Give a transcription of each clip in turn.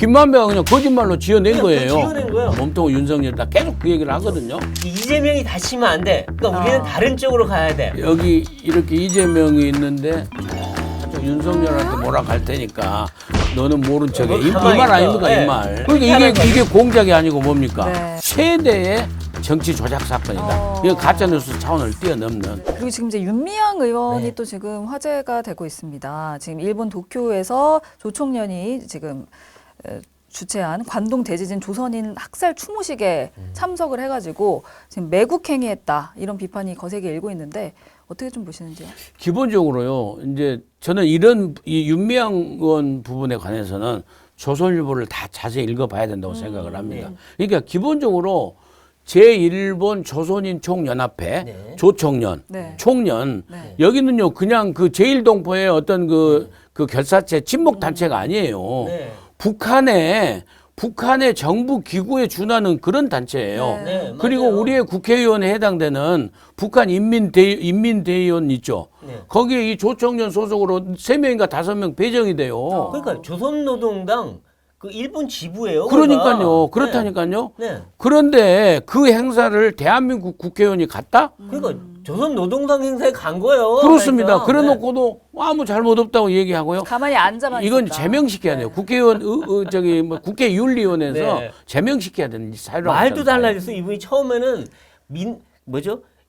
김만배가 그냥 거짓말로 지어낸 그냥 거예요. 지어낸 거예요. 몸통 윤석열 다 계속 그 얘기를 하거든요. 이재명이 다치면 안 돼. 그러니까 우리는 다른 쪽으로 가야 돼. 여기 이렇게 이재명이 있는데 저쪽 윤석열한테 뭐라 갈 테니까 너는 모른 척해. 이 가만히 말 있어. 아닙니까? 네. 이 말. 그렇게 그러니까 하는 거지. 이게 공작이 아니고 뭡니까? 네. 최대의 정치 조작 사건이다. 이거 가짜뉴스 차원을 뛰어넘는. 그리고 지금 이제 윤미향 의원이 네. 또 지금 화제가 되고 있습니다. 지금 일본 도쿄에서 조총련이 지금 주최한 관동 대지진 조선인 학살 추모식에 참석을 해가지고 지금 매국행위했다 이런 비판이 거세게 일고 있는데 어떻게 좀 보시는지요? 기본적으로요. 이제 저는 이런 이 윤미향 의원 부분에 관해서는 조선일보를 다 자세히 읽어봐야 된다고 생각을 합니다. 그러니까 기본적으로 제1본 조선인 총연합회 네. 조총련 네. 총련 네. 여기는요 그냥 그 제1동포의 어떤 그 결사체 친목 단체가 아니에요. 네. 북한의 정부 기구에 준하는 그런 단체예요. 네, 그리고 맞아요. 우리의 국회의원에 해당되는 북한 인민대의원 있죠. 네. 거기에 이 조총련 소속으로 3명인가 5명 배정이 돼요. 그러니까 조선노동당 그 일본 지부예요. 그러니까요. 거기가. 그렇다니까요. 네. 그런데 그 행사를 대한민국 국회의원이 갔다? 그러니까 조선노동당 행사에 간 거예요. 그렇습니다. 그러니까. 그래놓고도 아무 잘못 없다고 얘기하고요. 가만히 앉아만 이건 있었다. 제명시켜야 돼요. 네. 국회의원 국회윤리위원회에서 네. 제명시켜야 되는 사유라고 말도 저는 봐요. 달라졌어. 이분이 처음에는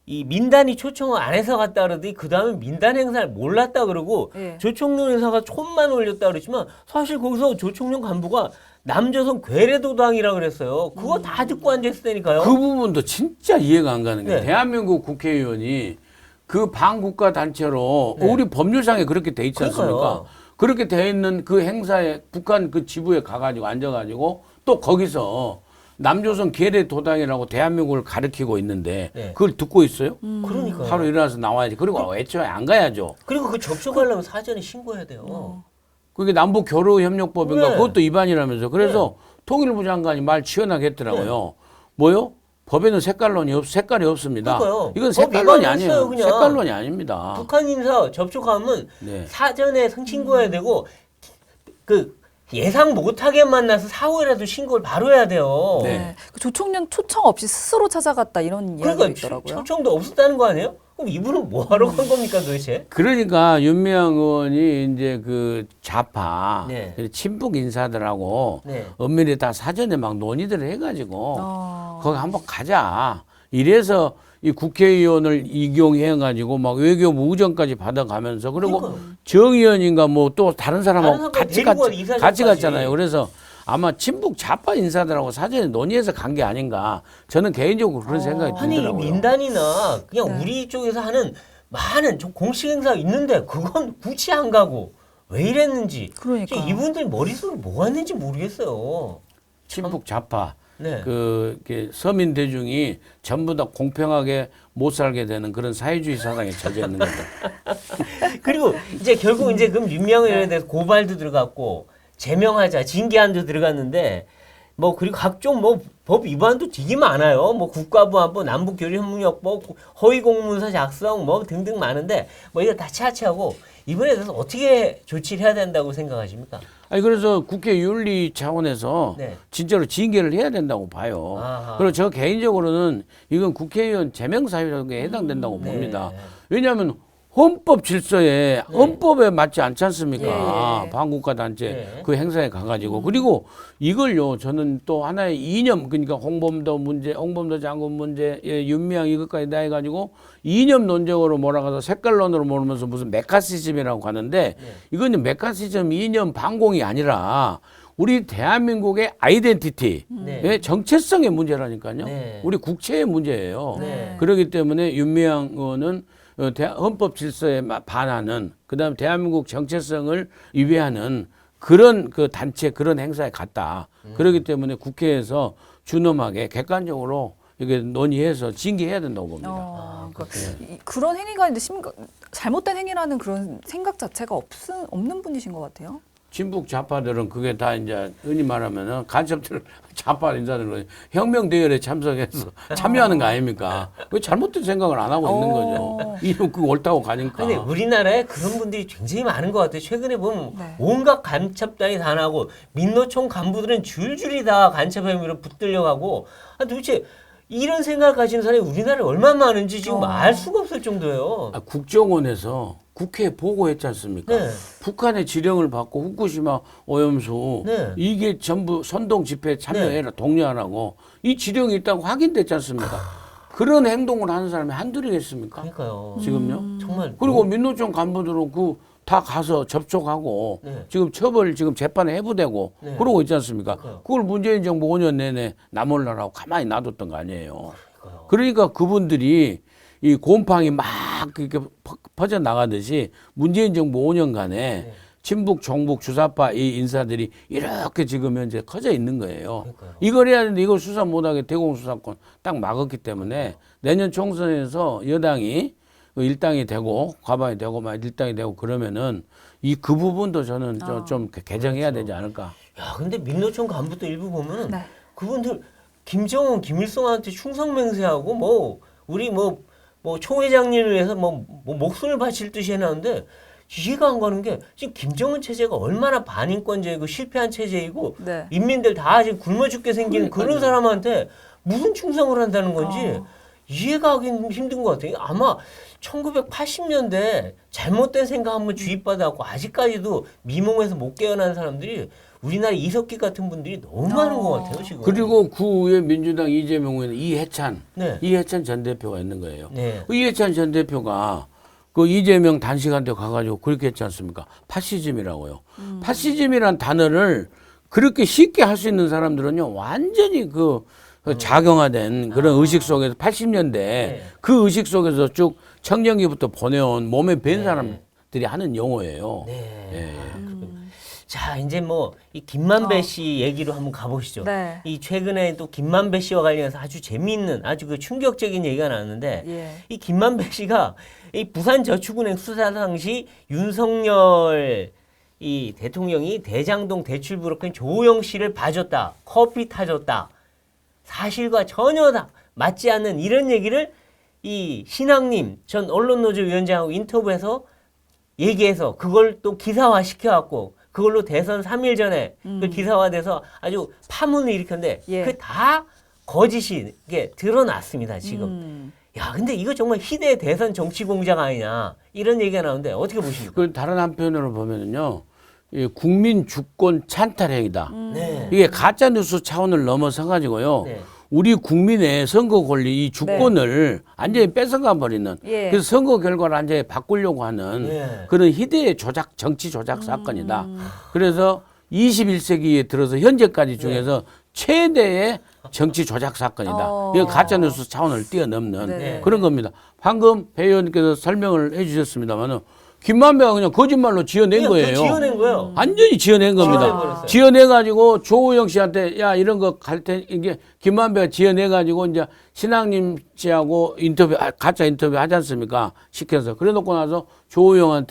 이 민단이 초청을 안 해서 갔다 그러더니 그 다음에 민단 행사를 몰랐다 그러고 예. 조총련 행사가 촌만 올렸다 그랬지만 사실 거기서 조총련 간부가 남조선 괴뢰도당이라 그랬어요. 그거 다 듣고 앉아있다니까요. 그 부분도 진짜 이해가 안 가는 게 네. 대한민국 국회의원이 그 반국가 단체로 네. 우리 법률상에 그렇게 돼 있지 않습니까? 그러니까요. 그렇게 돼 있는 그 행사에 북한 그 지부에 가가지고 앉아가지고 또 거기서 남조선 괴뢰 도당이라고 대한민국을 가리키고 있는데 네. 그걸 듣고 있어요? 그러니까요. 하루 일어나서 나와야지. 그리고 애초에 안 가야죠. 그리고 그 접촉하려면 사전에 신고해야 돼요. 그게 남북 교류협력법인가 네. 그것도 위반이라면서 그래서 통일부 장관이 말 시원하게 했더라고요. 뭐요? 법에는 색깔이 없습니다. 그러니까요. 이건 법 색깔론이 위반했어요, 아니에요. 그냥. 색깔론이 아닙니다. 북한 인사 접촉하면 네. 사전에 신고해야 되고 그 예상 못하게 만나서 사후에라도 신고를 바로 해야 돼요. 네. 그 조총련 초청 없이 스스로 찾아갔다 이런 이야기가 그러니까 있더라고요. 초청도 없었다는 거 아니에요? 그럼 이분은 뭐 하러 간 겁니까 도대체? 그러니까 윤미향 의원이 이제 그 좌파 네. 친북 인사들하고 네. 엄밀히 다 사전에 막 논의들을 해가지고 어. 거기 한번 가자. 이래서 이 국회의원을 이용해가지고 막 외교부 우정까지 받아가면서 그리고 그러니까요. 정 의원인가 뭐 또 다른 사람하고 다른 사람 데리고 가, 이사장까지. 같이 갔잖아요. 그래서 아마 친북 좌파 인사들하고 사전에 논의해서 간 게 아닌가. 저는 개인적으로 그런 생각이 아니 들더라고요. 민단이나 그냥 네. 우리 쪽에서 하는 많은 좀 공식 행사가 있는데 그건 굳이 안 가고 왜 이랬는지 그러니까. 이분들 머릿속에 뭐가 있는지 모르겠어요. 친북 좌파 네. 이렇게 서민 대중이 전부 다 공평하게 못 살게 되는 그런 사회주의 사상에 처져 있는 거다. 그리고 이제 결국 이제 그럼 윤미향 의원에 대해서 고발도 들어갔고 제명하자 징계안도 들어갔는데 뭐 그리고 각종 뭐 법 위반도 되게 많아요. 뭐 국가보안법, 남북교류협력법, 허위공문서 작성 뭐 등등 많은데 뭐 이거 다 차치하고 이번에 대해서 어떻게 조치를 해야 된다고 생각하십니까? 아니 그래서 국회 윤리 차원에서 네. 진짜로 징계를 해야 된다고 봐요. 아하. 그리고 저 개인적으로는 이건 국회의원 제명 사유에 해당된다고 네. 봅니다. 왜냐하면 헌법 질서에 헌법에 맞지 않지 않습니까? 예. 반국가 단체 네. 그 행사에 가가지고 그리고 이걸요 저는 또 하나의 이념 그러니까 홍범도 장군 문제, 윤미향 이것까지 다 해가지고 이념 논쟁으로 몰아가서 색깔론으로 몰면서 무슨 메카시즘이라고 가는데 이건 메카시즘 이념 반공이 아니라 우리 대한민국의 아이덴티티, 네. 정체성의 문제라니까요. 네. 우리 국체의 문제예요. 네. 그렇기 때문에 윤미향 의원은 헌법 질서에 반하는 그다음 대한민국 정체성을 위배하는 그런 그 단체 그런 행사에 갔다. 그렇기 때문에 국회에서 준엄하게 객관적으로 이게 논의해서 징계해야 된다고 봅니다. 그런 행위가 이제 잘못된 행위라는 그런 생각 자체가 없는 분이신 것 같아요. 진북 좌파들은 그게 다 이제 흔히 말하면은 간첩들 좌파 인사들은 혁명 대열에 참석해서 참여하는 거 아닙니까? 왜 잘못된 생각을 안 하고 있는 거죠. 이름 그 옳다고 가니까. 근데 우리나라에 그런 분들이 굉장히 많은 것 같아요. 최근에 보면 네. 온갖 간첩단이 다 나고 민노총 간부들은 줄줄이 다 간첩 혐의로 붙들려가고 도대체 이런 생각을 가진 사람이 우리나라에 얼마나 많은지 지금 알 수가 없을 정도예요. 국정원에서 국회에 보고했지 않습니까? 네. 북한의 지령을 받고 후쿠시마 오염수 네. 이게 전부 선동 집회에 참여해라 독려하라고 이 지령이 있다고 확인됐지 않습니까? 그런 행동을 하는 사람이 한둘이겠습니까? 그러니까요. 지금요? 정말 그리고 민노총 간부들은 그 다 가서 접촉하고 네. 지금 처벌 지금 재판에 해부되고 네. 그러고 있지 않습니까? 그러니까요. 그걸 문재인 정부 5년 내내 나몰라라고 가만히 놔뒀던 거 아니에요. 그러니까요. 그러니까 그분들이 이 곰팡이 막 이렇게 퍼져 나가듯이 문재인 정부 5년간에 네. 친북, 종북, 주사파 이 인사들이 이렇게 지금 현재 커져 있는 거예요. 그러니까요. 이걸 해야 되는데 이걸 수사 못하게 대공수사권 딱 막았기 때문에 내년 총선에서 여당이 일당이 되고 과반이 되고 막 일당이 되고 그러면은 그 부분도 저는 좀 개정해야 되지 않을까. 야, 근데 민노총 간부도 일부 보면은 네. 그분들 김정은, 김일성한테 충성 맹세하고 뭐 우리 뭐 초 회장님을 위해서 뭐 목숨을 바칠 듯이 해놨는데 이해가 안 가는 게 지금 김정은 체제가 얼마나 반인권제이고 실패한 체제이고 네. 인민들 다 지금 굶어 죽게 생긴 그런 사람한테 무슨 충성을 한다는 건지 이해가 하긴 힘든 것 같아요. 아마 1980년대 잘못된 생각 한번 주입받아갖고 아직까지도 미몽에서 못 깨어난 사람들이 우리나라 이석기 같은 분들이 너무 많은 것 같아요, 지금. 그리고 그 후에 민주당 이재명 후에는 이해찬 전 대표가 있는 거예요. 네. 그 이해찬 전 대표가 그 이재명 단식한테 가가지고 그렇게 했지 않습니까? 파시즘이라고요. 파시즘이란 단어를 그렇게 쉽게 할 수 있는 사람들은요, 완전히 그 자경화된 그런 의식 속에서 80년대 그 의식 속에서 쭉 청년기부터 보내온 몸에 밴 사람들이 하는 용어예요. 네. 자, 이제 뭐 이 김만배 씨 얘기로 한번 가보시죠. 네. 이 최근에 또 김만배 씨와 관련해서 아주 재미있는 아주 그 충격적인 얘기가 나왔는데 예. 이 김만배 씨가 이 부산저축은행 수사 당시 윤석열 이 대통령이 대장동 대출 브로커인 조호영 씨를 봐줬다, 커피 타줬다, 사실과 전혀 다 맞지 않는 이런 얘기를 이 신학님 전 언론노조 위원장하고 인터뷰에서 얘기해서 그걸 또 기사화 시켜갖고 그걸로 대선 3일 전에 그 기사화돼서 아주 파문을 일으켰는데 예. 그게 다 거짓이 이게 드러났습니다 지금. 야, 근데 이거 정말 희대의 대선 정치 공작 아니냐 이런 얘기가 나오는데 어떻게 보십니까? 그 다른 한편으로 보면은요, 이 국민 주권 찬탈 행위다. 네. 이게 가짜 뉴스 차원을 넘어서 가지고요. 네. 우리 국민의 선거 권리 이 주권을 완전히 뺏어가 버리는 예. 그래서 선거 결과를 완전히 바꾸려고 하는 네. 그런 희대의 조작 정치 조작 사건이다. 그래서 21세기에 들어서 현재까지 중에서 최대의 정치 조작 사건이다. 이거 가짜 뉴스 차원을 뛰어넘는 네. 그런 겁니다. 방금 배 의원님께서 설명을 해주셨습니다만은 김만배가 그냥 거짓말로 지어낸 거예요. 지어낸 거예요. 완전히 지어낸 겁니다. 지어내버렸어요. 지어내가지고 조호영 씨한테 야 이런 거 갈 때 이게 김만배가 지어내가지고 이제 신앙님 씨하고 인터뷰 가짜 인터뷰 하지 않습니까? 시켜서 그래놓고 나서 조호영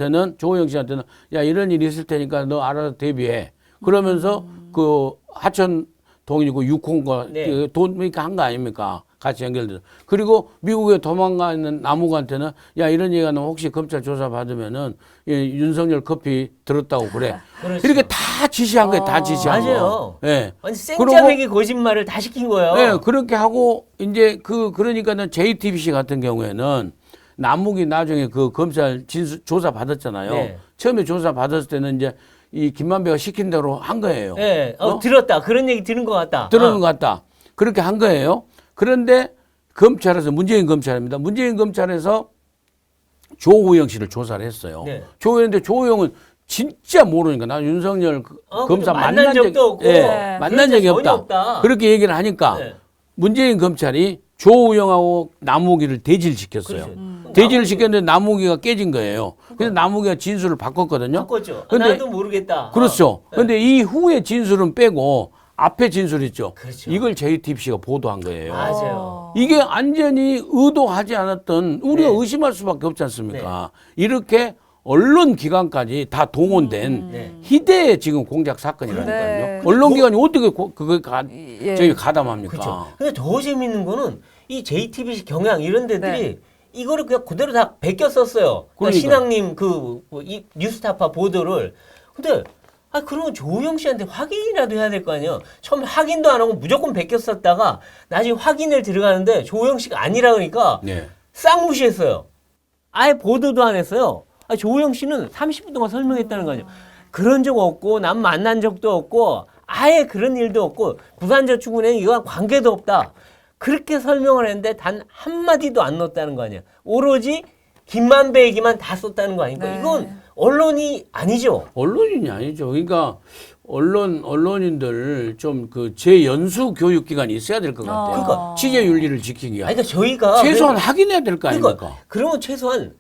씨한테는 야 이런 일이 있을 테니까 너 알아서 대비해. 그러면서 그 하천 동이고 육홍과 네. 돈 그러니까 한 거 아닙니까? 같이 연결돼서. 그리고 미국에 도망가 있는 남욱한테는 야 이런 얘기가 나면 혹시 검찰 조사 받으면은 윤석열 커피 들었다고 그래. 그렇죠. 이렇게 다 지시한 거예요. 다 지시한 맞아요. 거. 예. 완전 생짜배기 거짓말을 다 시킨 거예요. 예, 그렇게 하고 이제 그러니까는 JTBC 같은 경우에는 남욱이 나중에 그 검찰 조사 받았잖아요. 네. 처음에 조사 받았을 때는 이제 이 김만배가 시킨 대로 한 거예요. 네. 들었다. 그런 얘기 들은 것 같다. 들은 것 같다. 그렇게 한 거예요. 그런데 검찰에서 문재인 검찰입니다. 문재인 검찰에서 조호영 씨를 조사를 했어요. 네. 조호영인데 조호영은 진짜 모르니까 나 윤석열 검사 만난 적도 없고 네. 만난 적이 전혀 없다. 그렇게 얘기를 하니까 네. 문재인 검찰이 조호영하고 남욱이를 대질시켰어요. 그렇죠. 대질을 시켰는데 남욱이가 깨진 거예요. 그래서 남욱이가 진술을 바꿨거든요. 바꿨죠. 근데 나도 모르겠다. 그렇죠. 그런데 이 후에 진술은 빼고 앞에 진술 있죠. 그렇죠. 이걸 JTBC가 보도한 거예요. 맞아요. 이게 완전히 의도하지 않았던 우리가 네. 의심할 수밖에 없지 않습니까? 이렇게 언론 기관까지 다 동원된 네. 희대의 지금 공작 사건이라니까요. 네. 언론 기관이 어떻게 그걸 예. 저희 가담합니까? 그렇죠. 근데 더 재밌는 거는 이 JTBC 경향 이런 데들이 네. 이거를 그냥 그대로 다 베껴 썼어요. 그러니까 그러니까요. 신앙님 이 뉴스타파 보도를. 근데 그러면 조우영 씨한테 확인이라도 해야 될 거 아니에요. 처음에 확인도 안 하고 무조건 베껴 썼다가 나중에 확인을 들어가는데 조우영 씨가 아니라 그러니까 네. 싹 무시했어요. 아예 보도도 안 했어요. 조우영 씨는 30분 동안 설명했다는 거 아니에요. 그런 적 없고 난 만난 적도 없고 아예 그런 일도 없고 부산저축은행 이거와 관계도 없다. 그렇게 설명을 했는데 단 한마디도 안 넣었다는 거 아니야. 오로지 김만배 얘기만 다 썼다는 거 아닙니까? 네. 이건 언론이 아니죠. 언론인이 아니죠. 그러니까 언론인들 좀 그 재연수 교육 기관이 있어야 될 것 같아요. 그러니까 취재 윤리를 지키기 위한. 그러니까 저희가 최소한 확인해야 될 거 아닙니까? 그러니까 그러면 최소한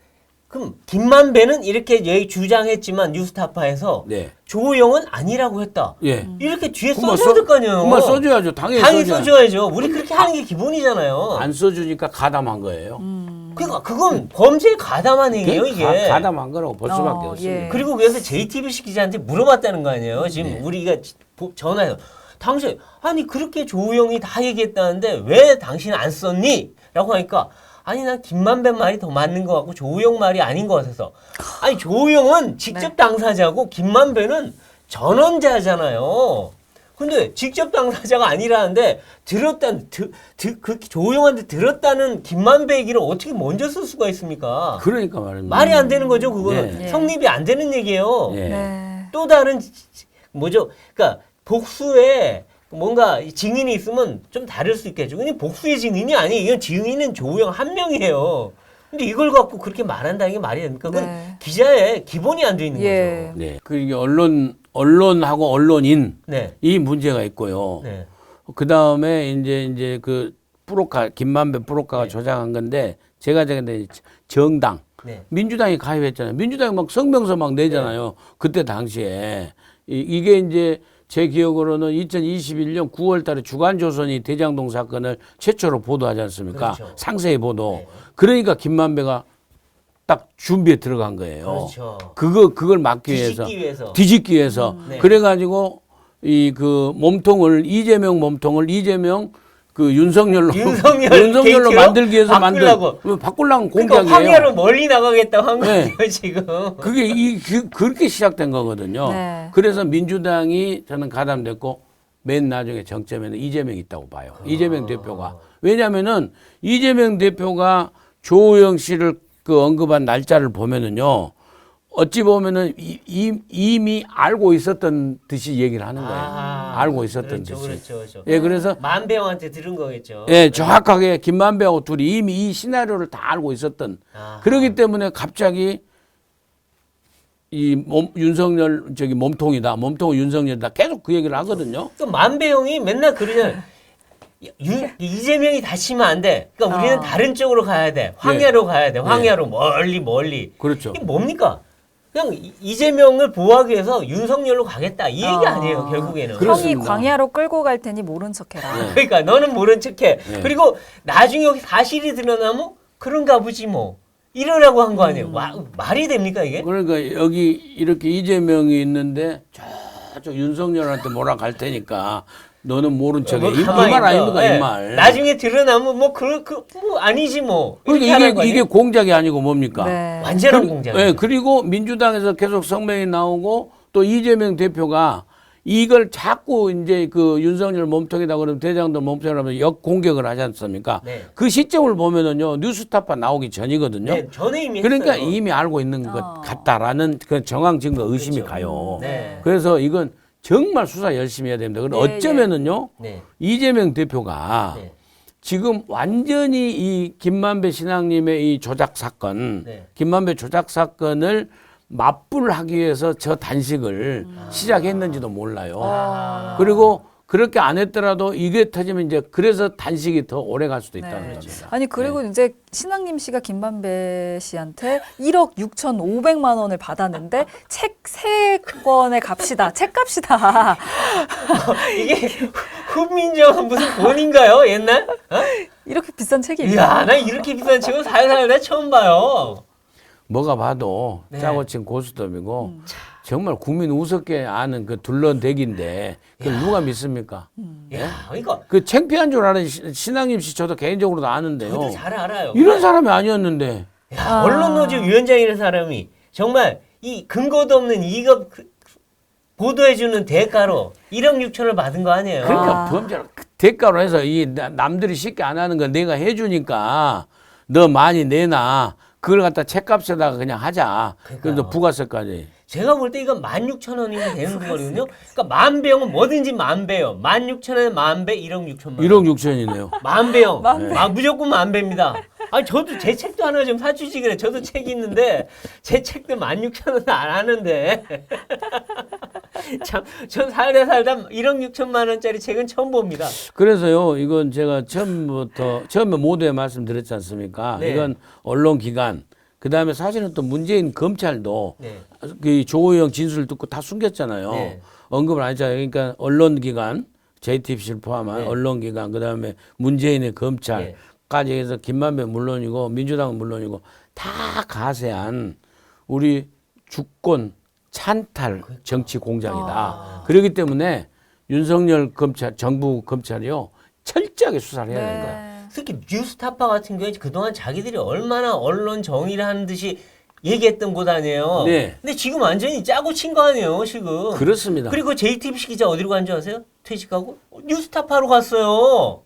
그럼 김만배는 이렇게 얘기 주장했지만 뉴스타파에서 네. 조우영은 아니라고 했다. 예. 이렇게 뒤에 그만 써줘야 될 거 아니에요. 그만 써줘야죠. 당연히 써줘야죠. 우리 그렇게 하는 게 기본이잖아요. 안 써주니까 가담한 거예요. 그러니까 그건 범죄에 가담한 행위예요, 이게. 가담한 거라고 볼 수밖에 없습니다. 예. 그리고 그래서 JTBC 기자한테 물어봤다는 거 아니에요. 지금 네. 우리가 전화해서 당신 아니 그렇게 조우영이 다 얘기했다는데 왜 당신 안 썼니? 라고 하니까 아니 난 김만배 말이 더 맞는 것 같고 조우영 말이 아닌 것 같아서 아니 조우영은 직접 네. 당사자고 김만배는 전원자잖아요. 근데 직접 당사자가 아니라는데 그 조우영한테 들었다는 김만배 얘기를 어떻게 먼저 쓸 수가 있습니까? 그러니까 말입니다. 말이 안 되는 거죠, 그거는. 네. 성립이 안 되는 얘기예요. 예. 네. 또 다른 뭐죠? 그러니까 복수에 뭔가 증인이 있으면 좀 다를 수 있겠죠. 근데 복수의 증인이 아니에요. 이건 증인은 조우영 한 명이에요. 근데 이걸 갖고 그렇게 말한다는 게 말이 됩니까? 그건 네. 기자의 기본이 안 돼 있는 예. 거죠. 네. 그리고 언론하고 언론인 네. 이 문제가 있고요. 네. 그 다음에 이제 그 김만배 프로카가 네. 조작한 건데 제가 근데 정당 네. 민주당이 가입했잖아요. 민주당이 막 성명서 막 내잖아요. 그때 당시에 이게 이제 제 기억으로는 2021년 9월 달에 주간조선이 대장동 사건을 최초로 보도하지 않습니까? 그렇죠. 상세히 보도. 네. 그러니까 김만배가 딱 준비에 들어간 거예요. 그렇죠. 그걸 막기 위해서. 뒤집기 위해서. 네. 그래가지고 이재명 그 윤석열로 KT로 만들기 위해서 바꾸려고. 바꾸려고 그러니까 공작이에요. 황야로 멀리 나가겠다고 한 네. 거예요, 지금. 그게 그렇게 시작된 거거든요. 네. 그래서 민주당이 저는 가담됐고 맨 나중에 정점에는 이재명이 있다고 봐요. 이재명 대표가. 왜냐면은 이재명 대표가 조우영 씨를 그 언급한 날짜를 보면은요. 어찌 보면은 이미 알고 있었던 듯이 얘기를 하는 거예요. 알고 있었던 듯이. 그렇죠. 예, 그래서 만배형한테 들은 거겠죠. 예, 정확하게 김만배하고 둘이 이미 이 시나리오를 다 알고 있었던. 그렇기 때문에 갑자기 윤석열 몸통은 윤석열이다. 계속 그 얘기를 하거든요. 또 만배형이 맨날 그러잖아요. 이재명이 다치면 안 돼. 그러니까 우리는 다른 쪽으로 가야 돼. 황야로 가야 돼. 황야로 멀리. 그렇죠. 이게 뭡니까? 그냥 이재명을 보호하기 위해서 윤석열로 가겠다. 이 얘기 아니에요, 결국에는. 그렇- 형이 그렇습니다. 광야로 끌고 갈 테니 모른 척해라. 네. 그러니까 너는 모른 척해. 네. 그리고 나중에 여기 사실이 드러나면 그런가 보지 뭐. 이러라고 한 거 아니에요. 말이 됩니까 이게? 그러니까 여기 이렇게 이재명이 있는데 저쪽 윤석열한테 몰아갈 테니까 너는 모른 척해. 이 말 아닙니까? 이 말. 나중에 드러나면 뭐 아니지 뭐. 이렇게 하는 그러니까 거 이게 아니에요? 공작이 아니고 뭡니까? 네. 완전한 공작. 예, 그리고 민주당에서 계속 성명이 나오고 또 이재명 대표가 이걸 자꾸 이제 그 윤석열 몸통이다 그러면 대장동 몸통이라면 역공격을 하지 않습니까? 네. 그 시점을 보면은요, 뉴스타파 나오기 전이거든요. 네, 전에 이미 그러니까 했어요. 이미 알고 있는 것 같다라는 그 정황 증거 의심이 그렇죠. 가요. 네. 그래서 이건 정말 수사 열심히 해야 됩니다. 그리고 예, 어쩌면은요, 네. 이재명 대표가 네. 지금 완전히 이 김만배 신앙님의 이 조작 사건, 네. 김만배 조작 사건을 맞불하기 위해서 저 단식을 시작했는지도 몰라요. 그리고 그렇게 안 했더라도 이게 터지면 이제 그래서 단식이 더 오래 갈 수도 있다는 네. 겁니다. 아니 그리고 이제 신앙님 씨가 김만배 씨한테 1억 6,500만 원을 받았는데 책 3권에 값이다. 책값이다. 이게 훈민정음 무슨 본인가요? 옛날? 어? 이렇게 비싼 책이 이야, 있나? 나 이렇게 비싼 책은 살다 처음 봐요. 뭐가 봐도 네. 짜고 친 고스톱이고 정말 국민 우습게 아는 그 둘러대기인데 그걸 누가 믿습니까? 예? 야, 그러니까 그 창피한 줄 아는 신앙님 씨 저도 개인적으로도 아는데요. 저도 잘 알아요. 이런 사람이 아니었는데 야, 언론노조 위원장이라는 사람이 정말 이 근거도 없는 이거 보도해주는 대가로 1억 6천을 받은 거 아니에요? 그러니까 범죄를 대가로 해서 이 남들이 쉽게 안 하는 거 내가 해주니까 너 많이 내놔. 그걸 갖다 책값에다가 그냥 하자. 그래서 부가세까지. 제가 볼 때 이건 16,000원이면 되는 거거든요. 그러니까 만 배용은 뭐든지 만 배요. 16,000원에 만 배, 1억 6천만 원. 1억 6천이네요. 만 배요. 무조건 만 배입니다. 아, 저도 제 책도 하나 좀 사주지 그래. 저도 책이 있는데 제 책도 16,000원 안 하는데. 참, 전 살다 1억 6천만 원짜리 책은 처음 봅니다. 그래서요, 이건 제가 처음에 모두에 말씀드렸지 않습니까? 네. 이건 언론기관, 그 다음에 사실은 또 문재인 검찰도 네. 그 조호영 진술 듣고 다 숨겼잖아요. 네. 언급을 안 했잖아요. 그러니까 언론기관, JTBC를 포함한 네. 언론기관, 그 다음에 문재인의 검찰까지 해서 김만배 물론이고 민주당은 물론이고 다 가세한 우리 주권 찬탈 정치 공작이다. 그렇기 때문에 윤석열 검찰, 정부 검찰이요 철저하게 수사를 해야 되는 거예요. 특히 뉴스타파 같은 경우에 그동안 자기들이 얼마나 언론 정의를 하는 듯이 얘기했던 곳 아니에요. 네. 근데 지금 완전히 짜고 친 거 아니에요, 지금. 그렇습니다. 그리고 JTBC 기자 어디로 간 줄 아세요? 퇴직하고 뉴스타파로 갔어요.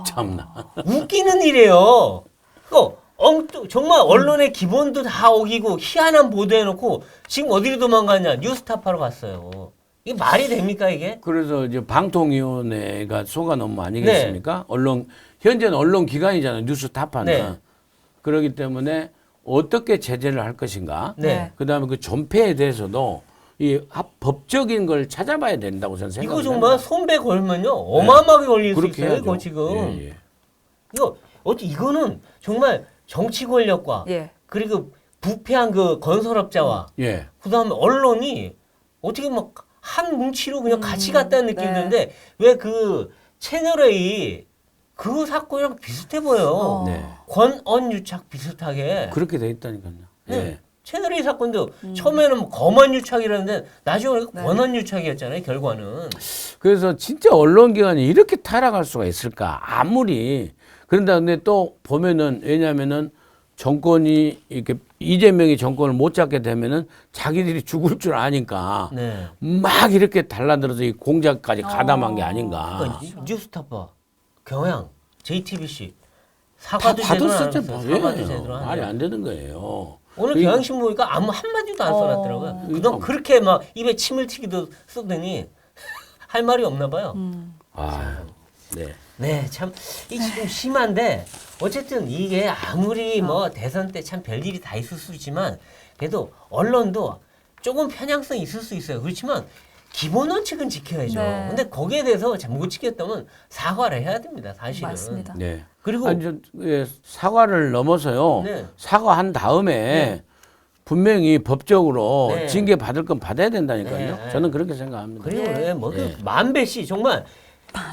참나. 웃기는 일이에요. 정말 언론의 기본도 다 어기고 희한한 보도해놓고 지금 어디로 도망갔냐? 뉴스타파로 갔어요. 이게 말이 됩니까 이게? 그래서 이제 방통위원회가 소관 업무 아니겠습니까? 현재는 언론기관이잖아요. 뉴스타파는. 네. 그렇기 때문에 어떻게 제재를 할 것인가. 네. 그다음에 그 존폐에 대해서도 이 법적인 걸 찾아봐야 된다고 저는 이거 생각합니다. 정말 손배 걸면요 어마어마하게 걸릴 수 그렇게 있어요. 해야죠. 이거 지금. 예, 예. 이거는 정말 정치 권력과 그리고 부패한 그 건설업자와 예. 그다음에 언론이 어떻게 막 한 뭉치로 그냥 같이 갔다는 느낌이 드는데 왜 그 채널A 그 사건이랑 비슷해 보여요. 네. 권언유착 비슷하게. 그렇게 돼 있다니까요. 네. 예. 채널A 사건도 처음에는 뭐 검언유착이라는데 나중에 권언유착이었잖아요. 결과는. 그래서 진짜 언론기관이 이렇게 타락할 수가 있을까? 아무리 그런다 근데 또 보면은 왜냐하면은 정권이 이렇게 이재명이 정권을 못 잡게 되면은 자기들이 죽을 줄 아니까 네. 막 이렇게 달라들어서 이 공작까지 가담한 게 아닌가. 그러니까 뉴스타파, 경향, JTBC 사과도 다 제대로 안 받았었죠. 했어요. 사과도 제대로 안 말이 해요. 안 되는 거예요. 오늘 경향신문 보니까 아무 한마디도 안 써놨더라고요. 그동안 그렇게 막 입에 침을 튀기도 쓰더니 할 말이 없나 봐요. 아, 네. 네, 참, 이게 지금 심한데, 어쨌든 이게 아무리 뭐 대선 때 참 별일이 다 있을 수 있지만, 그래도 언론도 조금 편향성이 있을 수 있어요. 그렇지만, 기본 원칙은 지켜야죠. 네. 근데 거기에 대해서 잘 못 지켰다면 사과를 해야 됩니다, 사실은. 맞습니다. 네. 그리고, 사과를 넘어서요. 네. 사과한 다음에 분명히 법적으로 네. 징계 받을 건 받아야 된다니까요. 네. 저는 그렇게 생각합니다. 그리고 예. 만배 씨, 정말,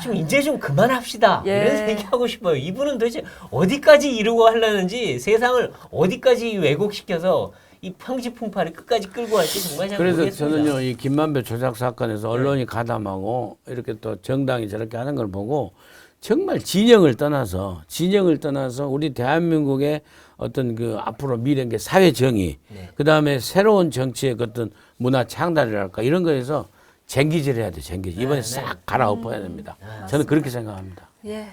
좀 이제 좀 그만합시다. 이런 얘기하고 싶어요. 이분은 도대체 어디까지 이루고 하려는지 세상을 어디까지 왜곡시켜서 이 평지풍파를 끝까지 끌고 갈지 정말 잘 그래서 모르겠습니다. 저는요, 이 김만배 조작 사건에서 언론이 가담하고 이렇게 또 정당이 저렇게 하는 걸 보고 정말 진영을 떠나서 우리 대한민국의 어떤 그 앞으로 미래인 게 사회 정의, 그 다음에 새로운 정치의 그 어떤 문화 창달이랄까 이런 거에서 쟁기질 해야 돼, 쟁기질. 이번에 싹 갈아엎어야 됩니다. 저는 그렇게 생각합니다. 예.